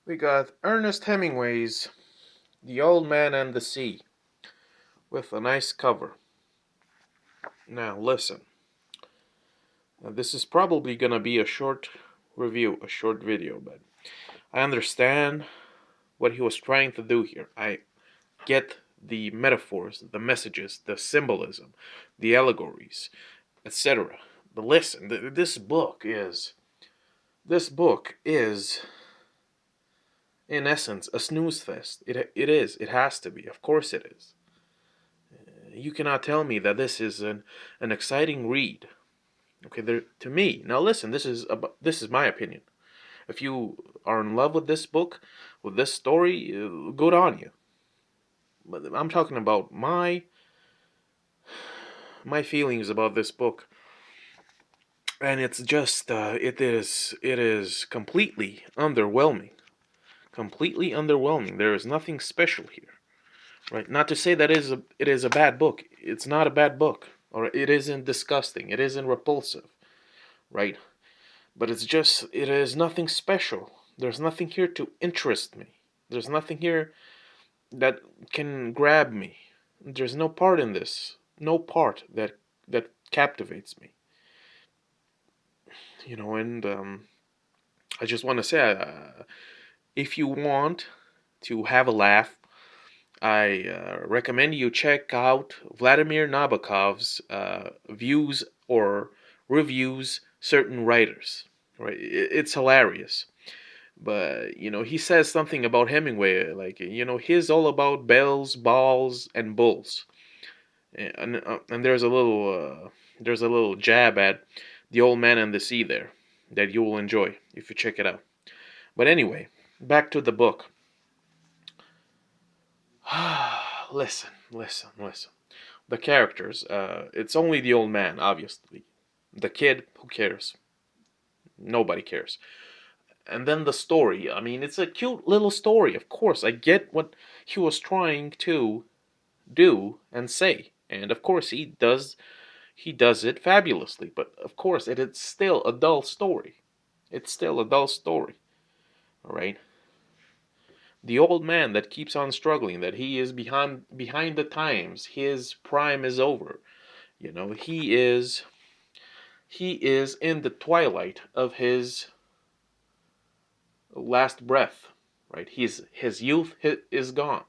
We got Ernest Hemingway's The Old Man and the Sea with a nice cover. Now, listen. This is probably gonna be a short review, a short video, but I understand what he was trying to do here. I get the metaphors, the messages, the symbolism, the allegories, etc. But listen, this book is in essence a snooze fest. It is. It has to be. Of course it is. You cannot tell me that this is an exciting read. Okay, there to me. Now listen, this is my opinion. If you are in love with this book, with this story, good on you. But I'm talking about my feelings about this book, and it's just it is completely underwhelming. Completely underwhelming. There is nothing special here, right? Not to say that it is a bad book. It's not a bad book, or it isn't disgusting. It isn't repulsive, right? But it is nothing special. There's nothing here to interest me. There's nothing here that can grab me. There's no part in this, no part that captivates me. And I just want to say, if you want to have a laugh, I recommend you check out Vladimir Nabokov's views or reviews certain writers. Right, it's hilarious. But he says something about Hemingway, like he's all about bells, balls, and bulls, and there's a little jab at the old man and the sea there that you will enjoy if you check it out. But anyway, back to the book. Listen, listen, listen. The characters. It's only the old man, obviously. The kid, who cares? Nobody cares. And then the story. I mean, it's a cute little story, of course. I get what he was trying to do and say. And of course he does it fabulously, but of course it is still a dull story. It's still a dull story. All right? The old man that keeps on struggling, that he is behind the times, his prime is over. He is in the twilight of his last breath, right? His youth is gone,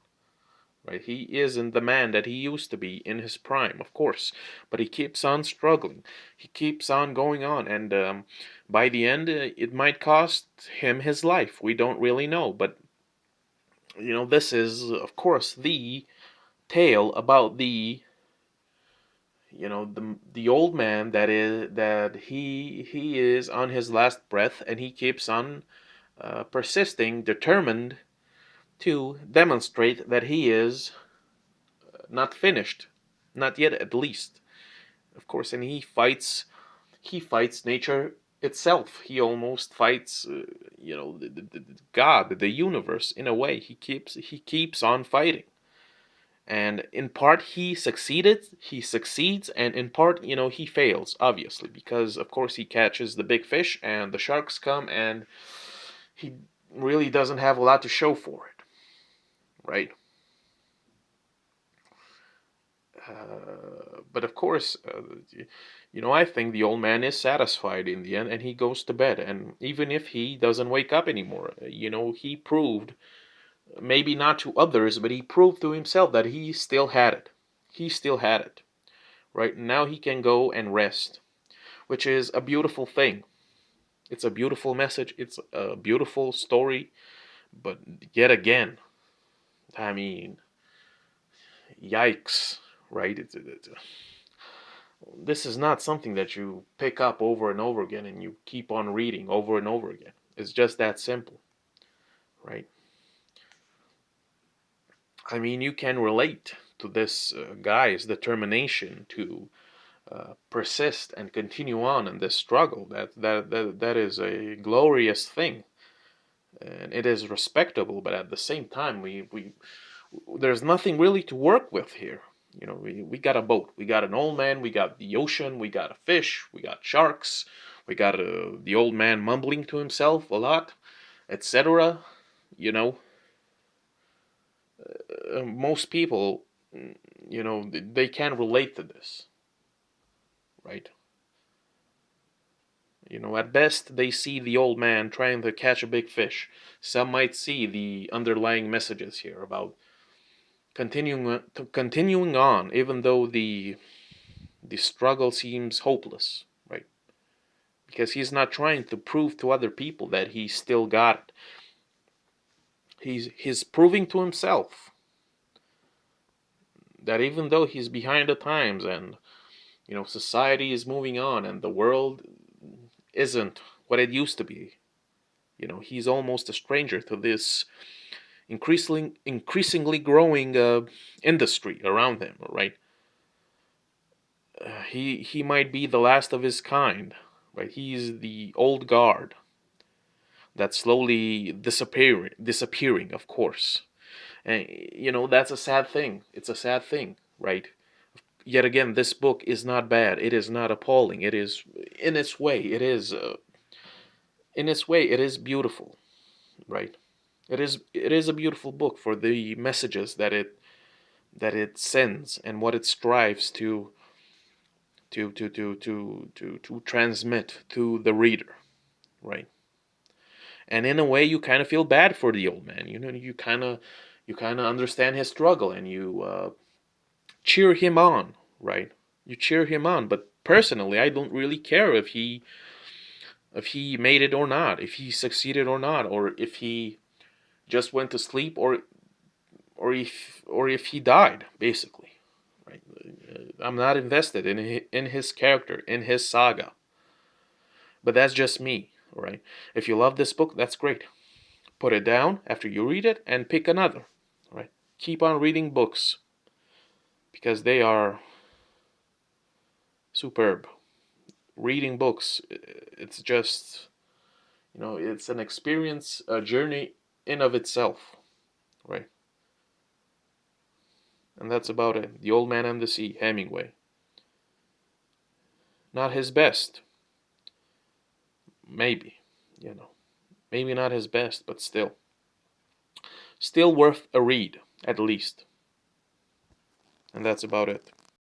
right? He isn't the man that he used to be in his prime, of course, but he keeps on struggling. He keeps on going on, and by the end, it might cost him his life. We don't really know, but this is, of course, the tale about the old man that he is on his last breath, and he keeps on persisting, determined to demonstrate that he is not finished, not yet at least. Of course, and he fights nature itself. He almost fights, the God, the universe. In a way, he keeps on fighting. And in part he succeeds, and in part he fails, obviously, because of course he catches the big fish and the sharks come, and he really doesn't have a lot to show for it, right? But of course, I think the old man is satisfied in the end, and he goes to bed. And even if he doesn't wake up anymore, he proved, maybe not to others, but he proved to himself that he still had it. He still had it. Right now he can go and rest, which is a beautiful thing. It's a beautiful message. It's a beautiful story. But yet again, I mean, yikes, right? This is not something that you pick up over and over again and you keep on reading over and over again. It's just that simple, right? I mean, you can relate to this guy's determination to persist and continue on in this struggle. That is a glorious thing, and it is respectable. But at the same time, we there's nothing really to work with here. We got a boat, we got an old man, we got the ocean, we got a fish, we got sharks, we got the old man mumbling to himself a lot, etc. you know, most people, they can't relate to this, right? At best, they see the old man trying to catch a big fish. Some might see the underlying messages here about continuing on, even though the struggle seems hopeless, right? Because he's not trying to prove to other people that he still got it. He's proving to himself that even though he's behind the times and society is moving on and the world isn't what it used to be, he's almost a stranger to this increasingly growing industry around him, right? He might be the last of his kind, right? He's the old guard that's slowly disappearing, of course. And that's a sad thing. It's a sad thing, right? Yet again, this book is not bad. It is not appalling. It is, in its way, it is beautiful, right? It is a beautiful book for the messages that it sends and what it strives to transmit to the reader, right? And in a way, you kind of feel bad for the old man. You kind of understand his struggle, and you cheer him on, right? You cheer him on. But personally, I don't really care if he made it or not, if he succeeded or not, or if he just went to sleep, or if he died, basically, right? I'm not invested in his character, in his saga. But that's just me, all right? If you love this book, that's great. Put it down after you read it and pick another, all right? Keep on reading books because they are superb. Reading books, it's just, it's an experience, a journey in of itself, right? And that's about it. The Old Man and the Sea, Hemingway. Not his best, maybe, maybe not his best, but still worth a read, at least. And that's about it.